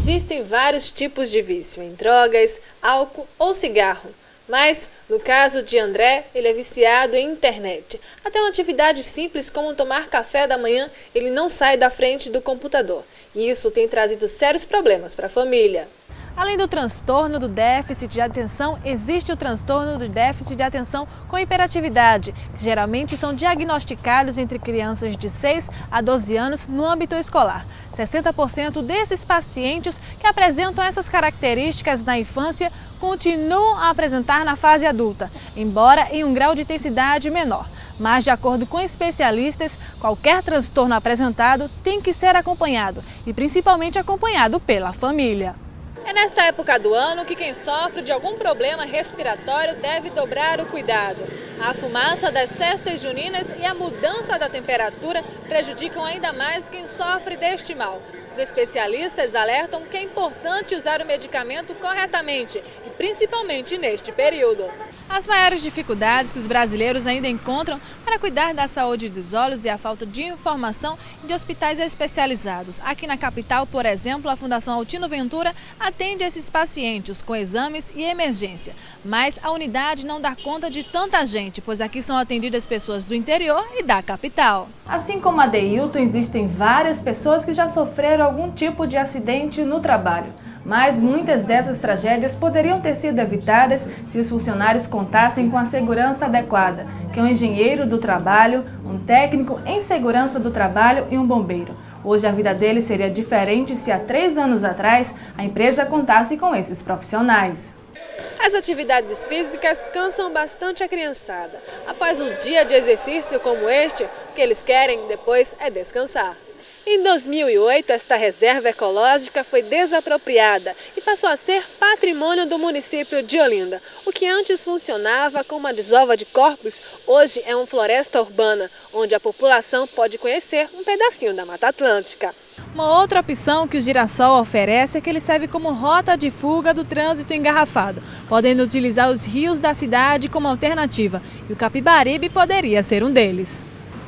Existem vários tipos de vício em drogas, álcool ou cigarro. Mas, no caso de André, ele é viciado em internet. Até uma atividade simples como tomar café da manhã, ele não sai da frente do computador. E isso tem trazido sérios problemas para a família. Além do transtorno do déficit de atenção, existe o transtorno do déficit de atenção com hiperatividade, que geralmente são diagnosticados entre crianças de 6 a 12 anos no âmbito escolar. 60% desses pacientes que apresentam essas características na infância continuam a apresentar na fase adulta, embora em um grau de intensidade menor. Mas, de acordo com especialistas, qualquer transtorno apresentado tem que ser acompanhado, e principalmente acompanhado pela família. É nesta época do ano que quem sofre de algum problema respiratório deve dobrar o cuidado. A fumaça das festas juninas e a mudança da temperatura prejudicam ainda mais quem sofre deste mal. Os especialistas alertam que é importante usar o medicamento corretamente e principalmente neste período. As maiores dificuldades que os brasileiros ainda encontram para cuidar da saúde dos olhos é a falta de informação de hospitais especializados. Aqui na capital, por exemplo, a Fundação Altino Ventura atende esses pacientes com exames e emergência. Mas a unidade não dá conta de tanta gente, pois aqui são atendidas pessoas do interior e da capital. Assim como a Deilton, existem várias pessoas que já sofreram algum tipo de acidente no trabalho. Mas muitas dessas tragédias poderiam ter sido evitadas se os funcionários contassem com a segurança adequada, que é um engenheiro do trabalho, um técnico em segurança do trabalho e um bombeiro. Hoje a vida deles seria diferente se há 3 anos atrás a empresa contasse com esses profissionais. As atividades físicas cansam bastante a criançada. Após um dia de exercício como este, o que eles querem depois é descansar. Em 2008, esta reserva ecológica foi desapropriada e passou a ser patrimônio do município de Olinda. O que antes funcionava como uma desova de corpos, hoje é uma floresta urbana, onde a população pode conhecer um pedacinho da Mata Atlântica. Uma outra opção que o Girassol oferece é que ele serve como rota de fuga do trânsito engarrafado, podendo utilizar os rios da cidade como alternativa, e o Capibaribe poderia ser um deles.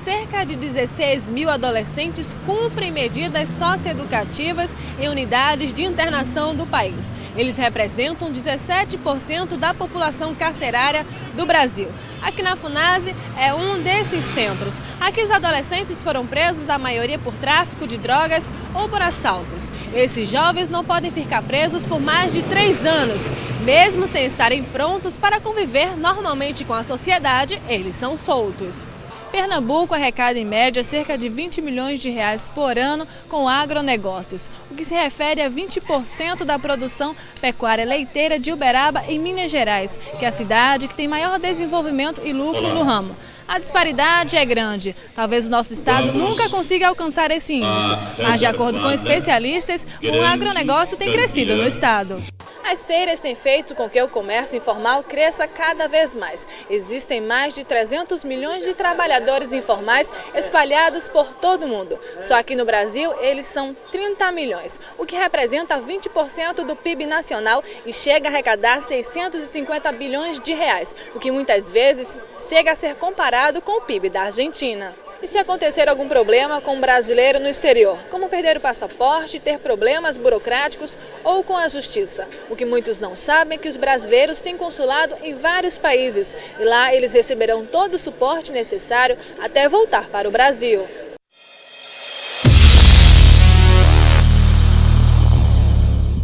Cerca de 16 mil adolescentes cumprem medidas socioeducativas em unidades de internação do país. Eles representam 17% da população carcerária do Brasil. Aqui na Funase é um desses centros. Aqui os adolescentes foram presos, a maioria por tráfico de drogas ou por assaltos. Esses jovens não podem ficar presos por mais de 3 anos. Mesmo sem estarem prontos para conviver normalmente com a sociedade, eles são soltos. Pernambuco arrecada em média cerca de 20 milhões de reais por ano com agronegócios, o que se refere a 20% da produção pecuária leiteira de Uberaba, em Minas Gerais, que é a cidade que tem maior desenvolvimento e lucro no ramo. A disparidade é grande. Talvez o nosso estado nunca consiga alcançar esse índice, mas de acordo com especialistas, o agronegócio tem crescido no estado. As feiras têm feito com que o comércio informal cresça cada vez mais. Existem mais de 300 milhões de trabalhadores informais espalhados por todo o mundo. Só aqui no Brasil, eles são 30 milhões, o que representa 20% do PIB nacional e chega a arrecadar 650 bilhões de reais, o que muitas vezes chega a ser comparado com o PIB da Argentina. E se acontecer algum problema com um brasileiro no exterior, como perder o passaporte, ter problemas burocráticos ou com a justiça? O que muitos não sabem é que os brasileiros têm consulado em vários países e lá eles receberão todo o suporte necessário até voltar para o Brasil. –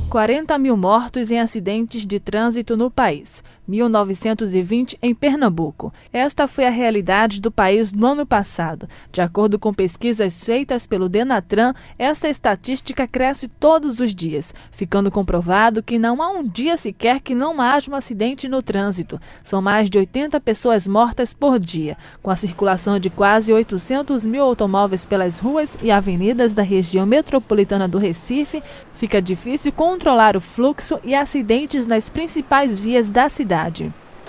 40 mil mortos em acidentes de trânsito no país. 1920 em Pernambuco. Esta foi a realidade do país no ano passado. De acordo com pesquisas feitas pelo Denatran, essa estatística cresce todos os dias, ficando comprovado que não há um dia sequer que não haja um acidente no trânsito. São mais de 80 pessoas mortas por dia. Com a circulação de quase 800 mil automóveis pelas ruas e avenidas da região metropolitana do Recife, fica difícil controlar o fluxo e acidentes nas principais vias da cidade.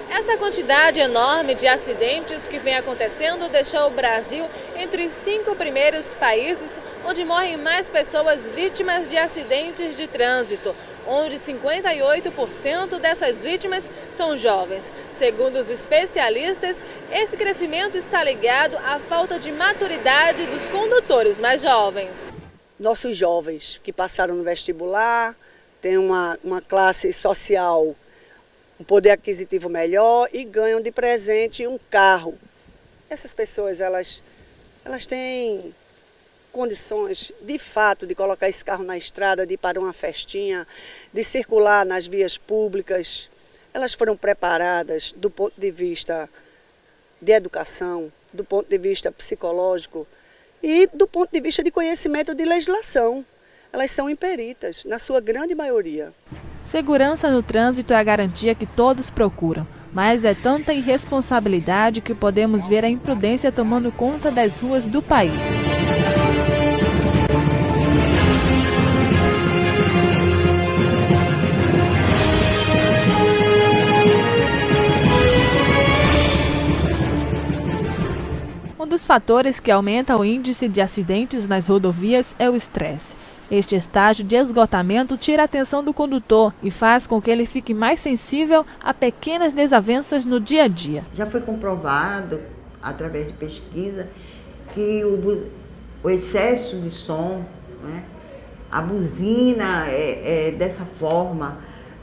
Essa quantidade enorme de acidentes que vem acontecendo deixou o Brasil entre os 5 primeiros países onde morrem mais pessoas vítimas de acidentes de trânsito, onde 58% dessas vítimas são jovens. Segundo os especialistas, esse crescimento está ligado à falta de maturidade dos condutores mais jovens. nossos jovens que passaram no vestibular, têm uma classe social, um poder aquisitivo melhor e ganham de presente um carro. Essas pessoas, elas têm condições, de fato, de colocar esse carro na estrada, de ir para uma festinha, de circular nas vias públicas. Elas foram preparadas do ponto de vista de educação, do ponto de vista psicológico e do ponto de vista de conhecimento de legislação. Elas são imperitas, na sua grande maioria. Segurança no trânsito é a garantia que todos procuram, mas é tanta irresponsabilidade que podemos ver a imprudência tomando conta das ruas do país. Um dos fatores que aumenta o índice de acidentes nas rodovias é o estresse. Este estágio de esgotamento tira a atenção do condutor e faz com que ele fique mais sensível a pequenas desavenças no dia a dia. Já foi comprovado, através de pesquisa, que o excesso de som, né, a buzina dessa forma,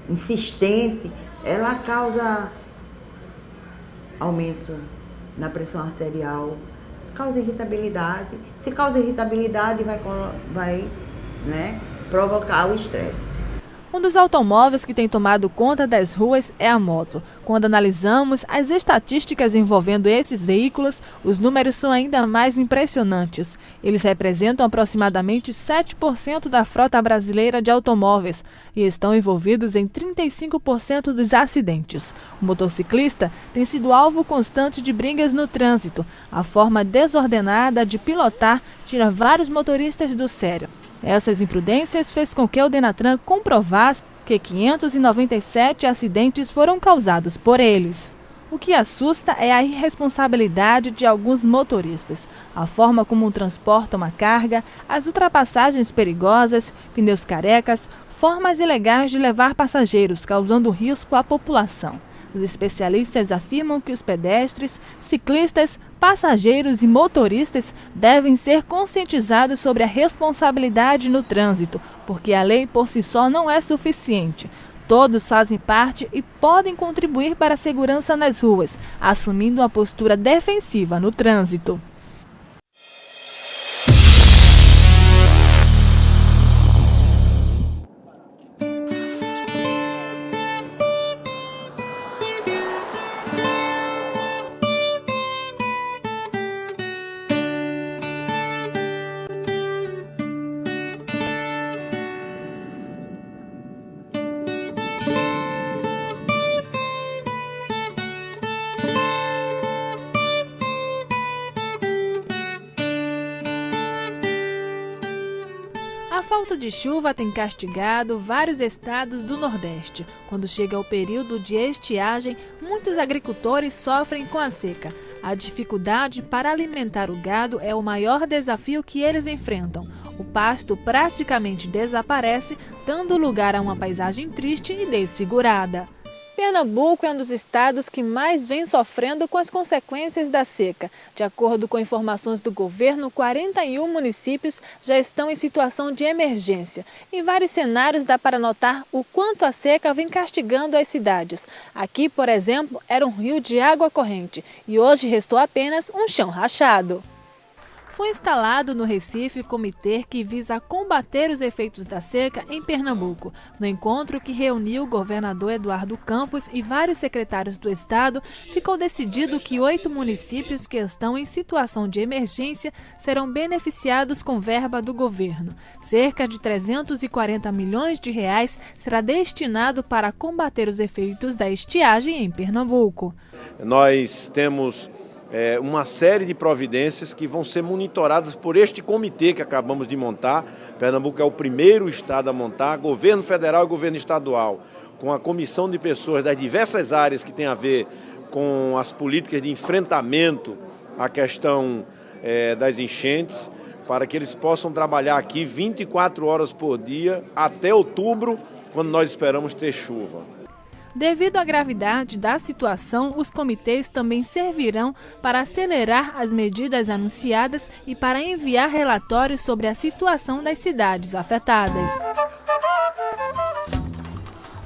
insistente, ela causa aumento na pressão arterial, causa irritabilidade. Se causa irritabilidade, vai provocar o estresse. Um dos automóveis que tem tomado conta das ruas é a moto. Quando analisamos as estatísticas envolvendo esses veículos, os números são ainda mais impressionantes. Eles representam aproximadamente 7% da frota brasileira de automóveis e estão envolvidos em 35% dos acidentes. O motociclista tem sido alvo constante de brigas no trânsito. A forma desordenada de pilotar tira vários motoristas do sério. Essas imprudências fez com que o Denatran comprovasse que 597 acidentes foram causados por eles. O que assusta é a irresponsabilidade de alguns motoristas, a forma como transportam a carga, as ultrapassagens perigosas, pneus carecas, formas ilegais de levar passageiros, causando risco à população. Os especialistas afirmam que os pedestres, ciclistas, passageiros e motoristas devem ser conscientizados sobre a responsabilidade no trânsito, porque a lei por si só não é suficiente. Todos fazem parte e podem contribuir para a segurança nas ruas, assumindo uma postura defensiva no trânsito. A falta de chuva tem castigado vários estados do Nordeste. Quando chega o período de estiagem, muitos agricultores sofrem com a seca. A dificuldade para alimentar o gado é o maior desafio que eles enfrentam. O pasto praticamente desaparece, dando lugar a uma paisagem triste e desfigurada. Pernambuco é um dos estados que mais vem sofrendo com as consequências da seca. De acordo com informações do governo, 41 municípios já estão em situação de emergência. Em vários cenários dá para notar o quanto a seca vem castigando as cidades. Aqui, por exemplo, era um rio de água corrente e hoje restou apenas um chão rachado. Foi instalado no Recife o comitê que visa combater os efeitos da seca em Pernambuco. No encontro que reuniu o governador Eduardo Campos e vários secretários do estado, ficou decidido que 8 municípios que estão em situação de emergência serão beneficiados com verba do governo. Cerca de 340 milhões de reais será destinado para combater os efeitos da estiagem em Pernambuco. Nós temos uma série de providências que vão ser monitoradas por este comitê que acabamos de montar. Pernambuco é o primeiro estado a montar, governo federal e governo estadual, com a comissão de pessoas das diversas áreas que tem a ver com as políticas de enfrentamento à questão das enchentes, para que eles possam trabalhar aqui 24 horas por dia até outubro, quando nós esperamos ter chuva. Devido à gravidade da situação, os comitês também servirão para acelerar as medidas anunciadas e para enviar relatórios sobre a situação das cidades afetadas.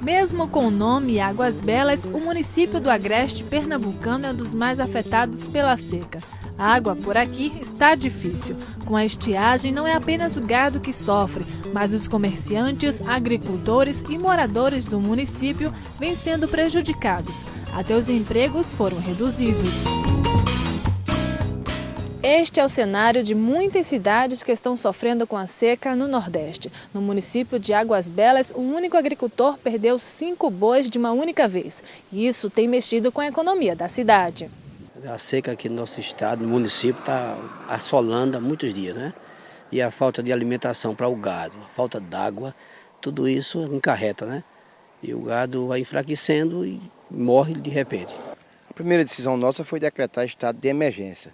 Mesmo com o nome Águas Belas, o município do Agreste Pernambucano é um dos mais afetados pela seca. A água por aqui está difícil. Com a estiagem, não é apenas o gado que sofre, mas os comerciantes, agricultores e moradores do município vêm sendo prejudicados. Até os empregos foram reduzidos. Este é o cenário de muitas cidades que estão sofrendo com a seca no Nordeste. No município de Águas Belas, um único agricultor perdeu 5 bois de uma única vez. E isso tem mexido com a economia da cidade. A seca aqui no nosso estado, no município, está assolando há muitos dias, né? E a falta de alimentação para o gado, a falta d'água, tudo isso encarreta, né? E o gado vai enfraquecendo e morre de repente. A primeira decisão nossa foi decretar estado de emergência.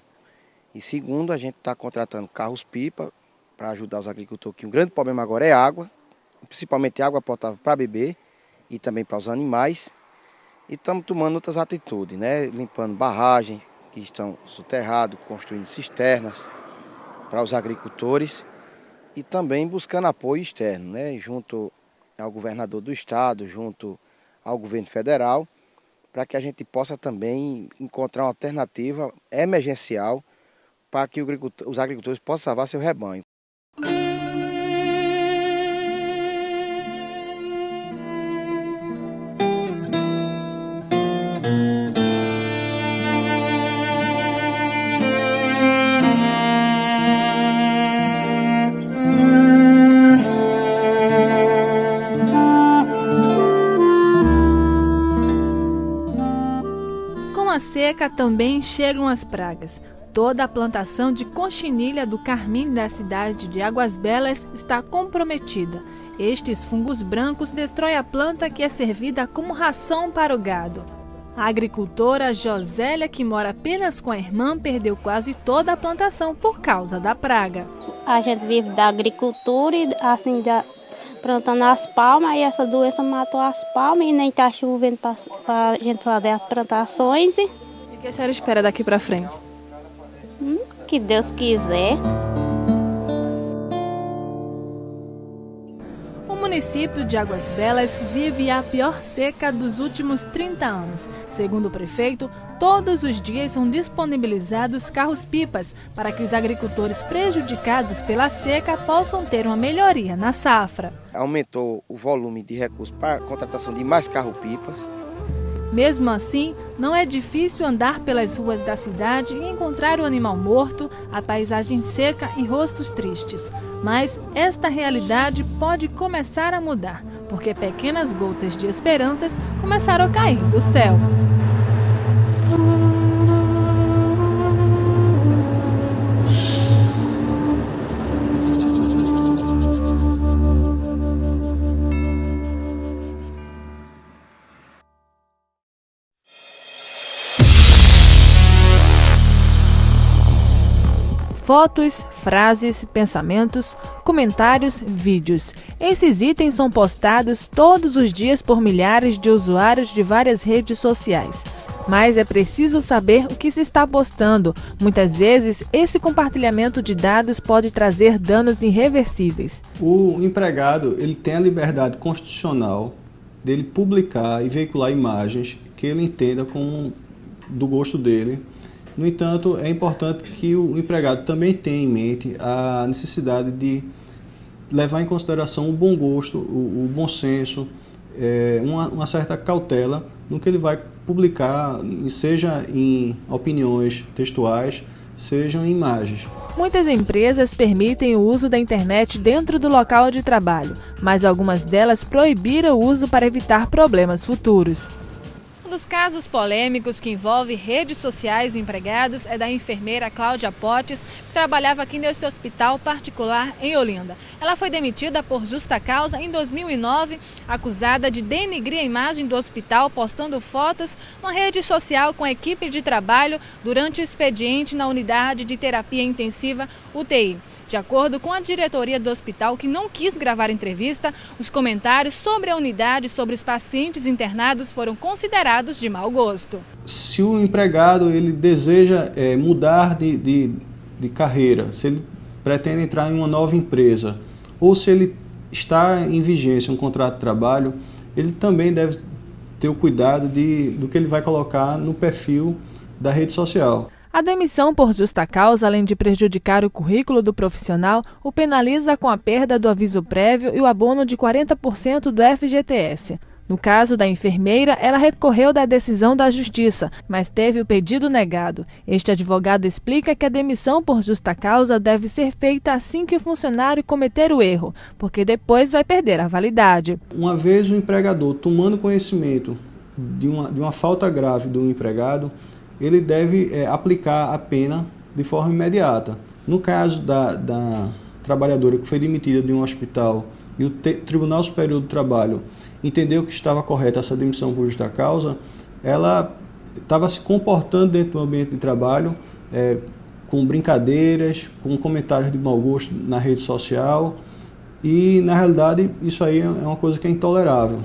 E segundo, a gente está contratando carros-pipa para ajudar os agricultores, que um grande problema agora é água, principalmente água potável para beber e também para os animais. E estamos tomando outras atitudes, né? Limpando barragens que estão soterradas, construindo cisternas para os agricultores e também buscando apoio externo, né? Junto ao governador do estado, junto ao governo federal, para que a gente possa também encontrar uma alternativa emergencial para que os agricultores possam salvar seu rebanho. Com a seca também chegam as pragas. Toda a plantação de coxinilha do carmim da cidade de Águas Belas está comprometida. Estes fungos brancos destroem a planta que é servida como ração para o gado. A agricultora Josélia, que mora apenas com a irmã, perdeu quase toda a plantação por causa da praga. A gente vive da agricultura e assim, plantando as palmas, e essa doença matou as palmas e nem está chovendo para a gente fazer as plantações. E o que a senhora espera daqui para frente? Que Deus quiser. O município de Águas Belas vive a pior seca dos últimos 30 anos. Segundo o prefeito, todos os dias são disponibilizados carros-pipas para que os agricultores prejudicados pela seca possam ter uma melhoria na safra. Aumentou o volume de recursos para a contratação de mais carro-pipas. Mesmo assim, não é difícil andar pelas ruas da cidade e encontrar o animal morto, a paisagem seca e rostos tristes. Mas esta realidade pode começar a mudar, porque pequenas gotas de esperanças começaram a cair do céu. Fotos, frases, pensamentos, comentários, vídeos. Esses itens são postados todos os dias por milhares de usuários de várias redes sociais. Mas é preciso saber o que se está postando. Muitas vezes, esse compartilhamento de dados pode trazer danos irreversíveis. O empregado ele tem a liberdade constitucional dele publicar e veicular imagens que ele entenda como do gosto dele. No entanto, é importante que o empregado também tenha em mente a necessidade de levar em consideração o bom gosto, o bom senso, uma certa cautela no que ele vai publicar, seja em opiniões textuais, sejam em imagens. Muitas empresas permitem o uso da internet dentro do local de trabalho, mas algumas delas proibiram o uso para evitar problemas futuros. Um dos casos polêmicos que envolve redes sociais e empregados é da enfermeira Cláudia Potes, que trabalhava aqui neste hospital particular em Olinda. Ela foi demitida por justa causa em 2009, acusada de denigrir a imagem do hospital, postando fotos na rede social com a equipe de trabalho durante o expediente na unidade de terapia intensiva UTI. De acordo com a diretoria do hospital, que não quis gravar entrevista, os comentários sobre a unidade e sobre os pacientes internados foram considerados de mau gosto. Se o empregado ele deseja mudar de carreira, se ele pretende entrar em uma nova empresa, ou se ele está em vigência um contrato de trabalho, ele também deve ter o cuidado do que ele vai colocar no perfil da rede social. A demissão por justa causa, além de prejudicar o currículo do profissional, o penaliza com a perda do aviso prévio e o abono de 40% do FGTS. No caso da enfermeira, ela recorreu da decisão da Justiça, mas teve o pedido negado. Este advogado explica que a demissão por justa causa deve ser feita assim que o funcionário cometer o erro, porque depois vai perder a validade. Uma vez o empregador tomando conhecimento de uma falta grave do empregado, ele deve aplicar a pena de forma imediata. No caso da trabalhadora que foi demitida de um hospital e o Tribunal Superior do Trabalho entendeu que estava correta essa demissão por justa causa, ela estava se comportando dentro do ambiente de trabalho com brincadeiras, com comentários de mau gosto na rede social e, na realidade, isso aí é uma coisa que é intolerável.